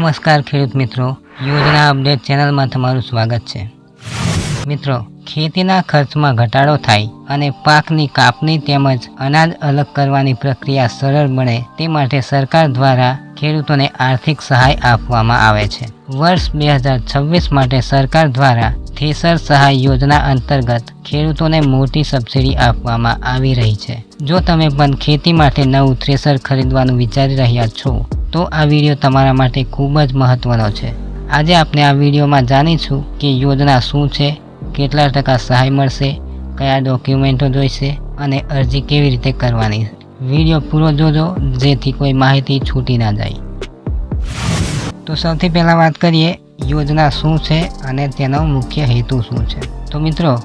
નમસ્કાર ખેડૂત મિત્રો, યોજના અપડેટ ચેનલમાં તમારું સ્વાગત છે। મિત્રો, ખેતીના ખર્ચમાં ઘટાડો થાય અને પાકની કાપણી તેમજ અનાજ અલગ કરવાની પ્રક્રિયા સરળ બને તે માટે સરકાર દ્વારા ખેડૂતોને આર્થિક સહાય આપવામાં આવે છે। વર્ષ 2026 માટે સરકાર દ્વારા થ્રેસર સહાય યોજના અંતર્ગત ખેડૂતોને મોટી સબસિડી આપવામાં આવી રહી છે। જો તમે પણ ખેતી માટે નવું થ્રેસર ખરીદવાનું વિચારી રહ્યા છો તો આ વિડીયો તમારા માટે ખૂબ જ મહત્વનો છે। આજે આપણે આ વિડીયોમાં જાણીશું કે યોજના શું છે, કેટલા ટકા સહાય મળશે, કયા ડોક્યુમેન્ટો જોઈશે અને અરજી કેવી રીતે કરવાની। વિડીયો પૂરો જોજો જેથી કોઈ માહિતી છૂટી ના જાય। તો સૌથી પહેલાં વાત કરીએ યોજના શું છે અને તેનો મુખ્ય હેતુ શું છે। તો મિત્રો,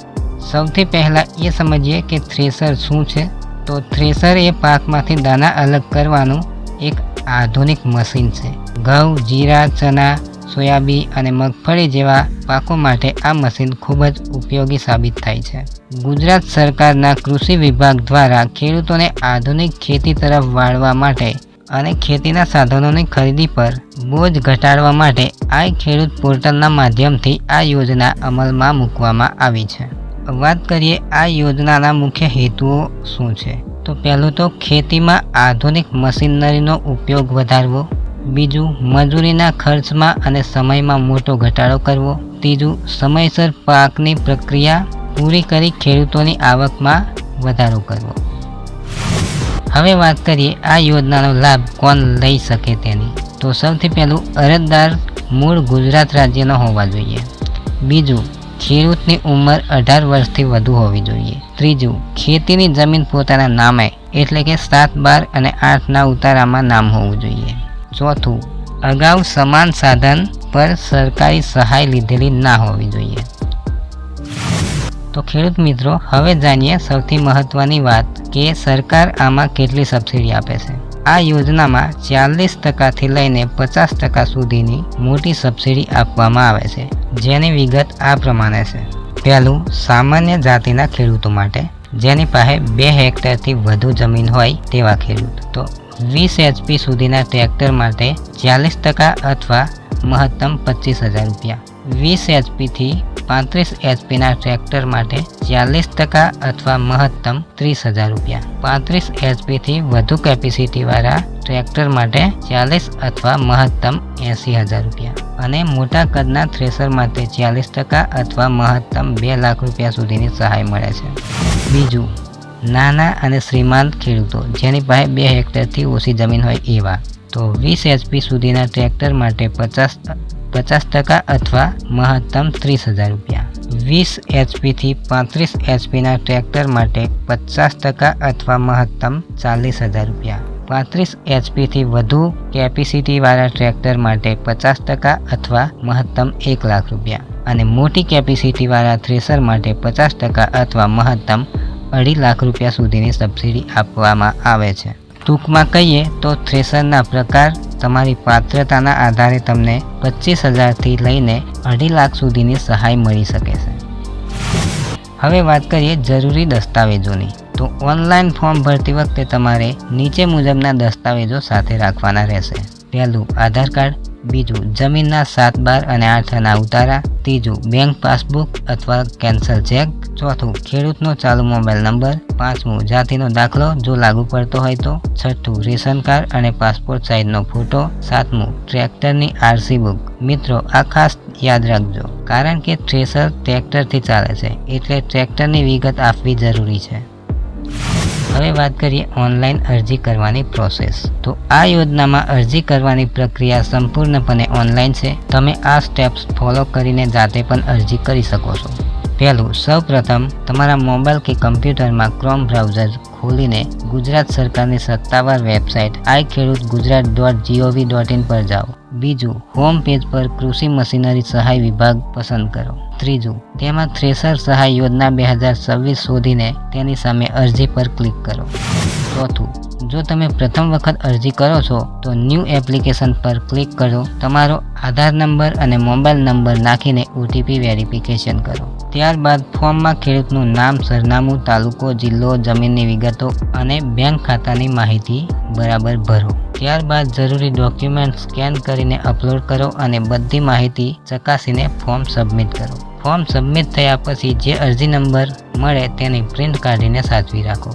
સૌથી પહેલાં એ સમજીએ કે થ્રેસર શું છે। તો થ્રેસર એ પાકમાંથી દાણા અલગ કરવાનું એક આધુનિક મશીન છે। ઘઉં, જીરા, ચના, સોયાબીન અને મગફળી જેવા પાકો માટે આ મશીન ખૂબ જ ઉપયોગી સાબિત થાય છે। ગુજરાત સરકારના કૃષિ વિભાગ દ્વારા ખેડૂતોને આધુનિક ખેતી તરફ વાળવા માટે અને ખેતીના સાધનોની ખરીદી પર બોજ ઘટાડવા માટે આ ખેડૂત પોર્ટલના માધ્યમથી આ યોજના અમલમાં મૂકવામાં આવી છે। વાત કરીએ આ યોજનાના મુખ્ય હેતુઓ શું છે। તો પહેલું તો ખેતીમાં આધુનિક મશીનરીનો ઉપયોગ વધારવો, બીજું મજૂરીના ખર્ચમાં અને સમયમાં મોટો ઘટાડો કરવો, ત્રીજું સમયસર પાકની પ્રક્રિયા પૂરી કરી ખેડૂતોની આવકમાં વધારો કરવો। હવે વાત કરીએ આ યોજનાનો લાભ કોણ લઈ શકે તેની। તો સૌથી પહેલું અરજદાર મૂળ ગુજરાત રાજ્યનો હોવા જોઈએ, બીજું ખેડૂતની ઉંમર 18 વર્ષથી વધુ હોવી જોઈએ, ત્રીજું ખેતીની જમીન પોતાના નામે એટલે કે 7, 12 અને 8ના ઉતારામાં નામ હોવું જોઈએ, ચોથું અગાઉ સમાન સાધન પર સરકારી સહાય લીધેલી ના હોવી જોઈએ। તો ખેડૂત મિત્રો, હવે જાણીએ સૌથી મહત્વની વાત કે સરકાર આમાં કેટલી સબસિડી આપે છે। આ યોજનામાં 40%થી લઈને 50% સુધીની મોટી સબસિડી આપવામાં આવે છે, જેની વિગત આ પ્રમાણે છે। પહેલું, સામાન્ય જાતિના ખેડૂતો માટે જેની પાસે 2 હેક્ટરથી વધુ જમીન હોય તેવા ખેડૂત। તો 20 HP સુધીના ટ્રેક્ટર માટે 40% અથવા મહત્તમ 25,000 રૂપિયા, 20 HP થી 35 HPના ટ્રેક્ટર માટે 40% અથવા મહત્તમ 30,000 રૂપિયા, 35 HP થી વધુ કેપેસિટીવાળા ટ્રેક્ટર માટે 40 અથવા મહત્તમ 80,000 રૂપિયા અને મોટા કદના થ્રેસર માટે 40% અથવા મહત્તમ 2 લાખ રૂપિયા સુધીની સહાય મળે છે। બીજું, નાના અને શ્રીમંત ખેડૂતો જેની પાસે 2 હેક્ટરથી ઓછી જમીન હોય એવા। તો 20 HP સુધીના ટ્રેક્ટર માટે 50% અથવા મહત્તમ 30,000 રૂપિયા, 20 HP થી 35 HPના ટ્રેક્ટર માટે 50% અથવા મહત્તમ 40,000 રૂપિયા, 35 HP થી વધુ કેપેસિટીવાળા ટ્રેક્ટર માટે 50% અથવા મહત્તમ 1 લાખ રૂપિયા અને મોટી કેપેસિટીવાળા થ્રેસર માટે 50% અથવા મહત્તમ 2.5 લાખ રૂપિયા સુધીની સબસિડી આપવામાં આવે છે। ટૂંકમાં કહીએ તો થ્રેસરના પ્રકાર તમારી પાત્રતાના આધારે તમને 25,000થી લઈને 2.5 લાખ સુધીની સહાય મળી શકે છે। હવે વાત કરીએ જરૂરી દસ્તાવેજોની। તો ઓનલાઈન ફોર્મ ભરતી વખતે તમારે નીચે મુજબના દસ્તાવેજો સાથે રાખવાના રહેશે। પહેલું, આધાર કાર્ડ, બીજું જમીનના 7, 12 અને 8ના ઉતારા, ત્રીજું બેંક પાસબુક અથવા કેન્સલ ચેક, ચોથું ખેડૂતનો ચાલુ મોબાઈલ નંબર, પાંચમું જાતિનો દાખલો જો લાગુ પડતો હોય તો, છઠ્ઠું રેશન કાર્ડ અને પાસપોર્ટ સાઇઝનો ફોટો, સાતમું ટ્રેક્ટરની RC બુક। મિત્રો, આ ખાસ યાદ રાખજો કારણ કે થ્રેસર ટ્રેક્ટરથી ચાલે છે એટલે ટ્રેક્ટરની વિગત આપવી જરૂરી છે। હવે વાત કરીએ ઓનલાઈન અરજી કરવાની પ્રોસેસ। તો આ યોજનામાં અરજી કરવાની પ્રક્રિયા સંપૂર્ણપણે ઓનલાઈન છે। તમે આ સ્ટેપ્સ ફોલો કરીને જાતે પણ અરજી કરી શકો છો। પહેલું, સૌપ્રથમ તમારા મોબાઈલ કે કમ્પ્યુટરમાં ક્રોમ બ્રાઉઝર ખોલીને ગુજરાત સરકારની સત્તાવાર વેબસાઇટ iKhedootgujarat.gov.in પર જાઓ। બીજું, હોમ પેજ પર કૃષિ મશીનરી સહાય વિભાગ પસંદ કરો। ત્રીજું, તેમાં થ્રેસર સહાય યોજના 2026 શોધીને તેની સામે અરજી પર ક્લિક કરો। ચોથું, જો તમે પ્રથમ વખત અરજી કરો છો તો ન્યૂ એપ્લિકેશન પર ક્લિક કરો, તમારો આધાર નંબર અને મોબાઈલ નંબર નાખીને OTP વેરિફિકેશન કરો. ત્યારબાદ ફોર્મમાં ખેડૂતનું નામ, સરનામું, તાલુકો, જિલ્લો, જમીનની વિગતો અને બેંક ખાતાની માહિતી બરાબર ભરો. ત્યારબાદ જરૂરી ડોક્યુમેન્ટ સ્કેન કરીને અપલોડ કરો અને બધી માહિતી ચકાસીને ફોર્મ સબમિટ કરો. ફોર્મ સબમિટ થયા પછી જે અરજી નંબર મળે તેની પ્રિન્ટ કાઢીને સાચવી રાખો.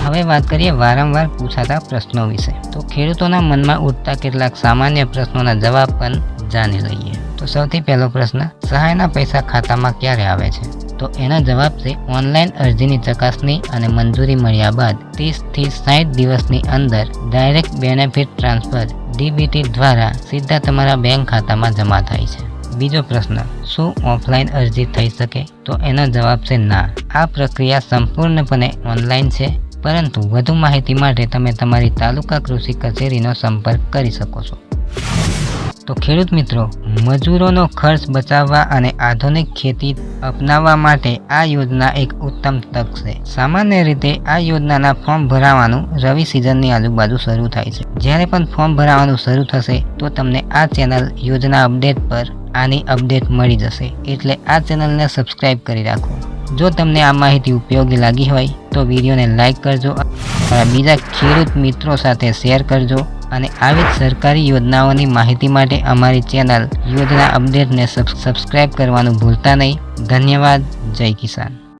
હવે વાત કરીએ વારંવાર પૂછાતા પ્રશ્નો વિશે. તો ખેડૂતોના મનમાં ઉઠતા કેટલાક સામાન્ય પ્રશ્નોના જવાબ પણ જાણી લઈએ. તો સૌથી પહેલો પ્રશ્ન, સહાયના પૈસા ખાતામાં ક્યારે આવે છે? તો એનો જવાબ છે ઓનલાઈન અરજીની ચકાસણી અને મંજૂરી મળ્યા બાદ 30 થી 60 દિવસની અંદર ડાયરેક્ટ બેનિફિટ ટ્રાન્સફર DBT દ્વારા સીધા તમારા બેંક ખાતામાં જમા થાય છે. બીજો પ્રશ્ન, શું ઓફલાઈન અરજી થઈ શકે? તો એનો જવાબ છે ના. આ પ્રક્રિયા સંપૂર્ણપણે ઓનલાઈન છે, પરંતુ વધુ માહિતી માટે તમે તમારી તાલુકા કૃષિ કચેરીનો સંપર્ક કરી શકો છો. તો ખેડૂત મિત્રો, મજૂરોનો ખર્ચ બચાવવા અને આધુનિક ખેતી અપનાવવા માટે આ યોજના એક ઉત્તમ તક છે. સામાન્ય રીતે આ યોજનાના ફોર્મ ભરાવાનું રવિ સિઝનની આજુબાજુ શરૂ થાય છે. જ્યારે પણ ફોર્મ ભરાવાનું શરૂ થશે તો તમને આ ચેનલ યોજના અપડેટ પર આની અપડેટ મળી જશે. એટલે આ ચેનલને સબસ્ક્રાઈબ કરી રાખો. જો તમને આ માહિતી ઉપયોગી લાગી હોય તો વિડીયોને લાઈક કરજો, બીજા ખેડૂત મિત્રો સાથે શેર કરજો અને આવી જ સરકારી યોજનાઓની માહિતી માટે અમારી ચેનલ યોજના અપડેટને સબસ્ક્રાઈબ કરવાનું ભૂલતા નહીં. ધન્યવાદ. જય કિસાન.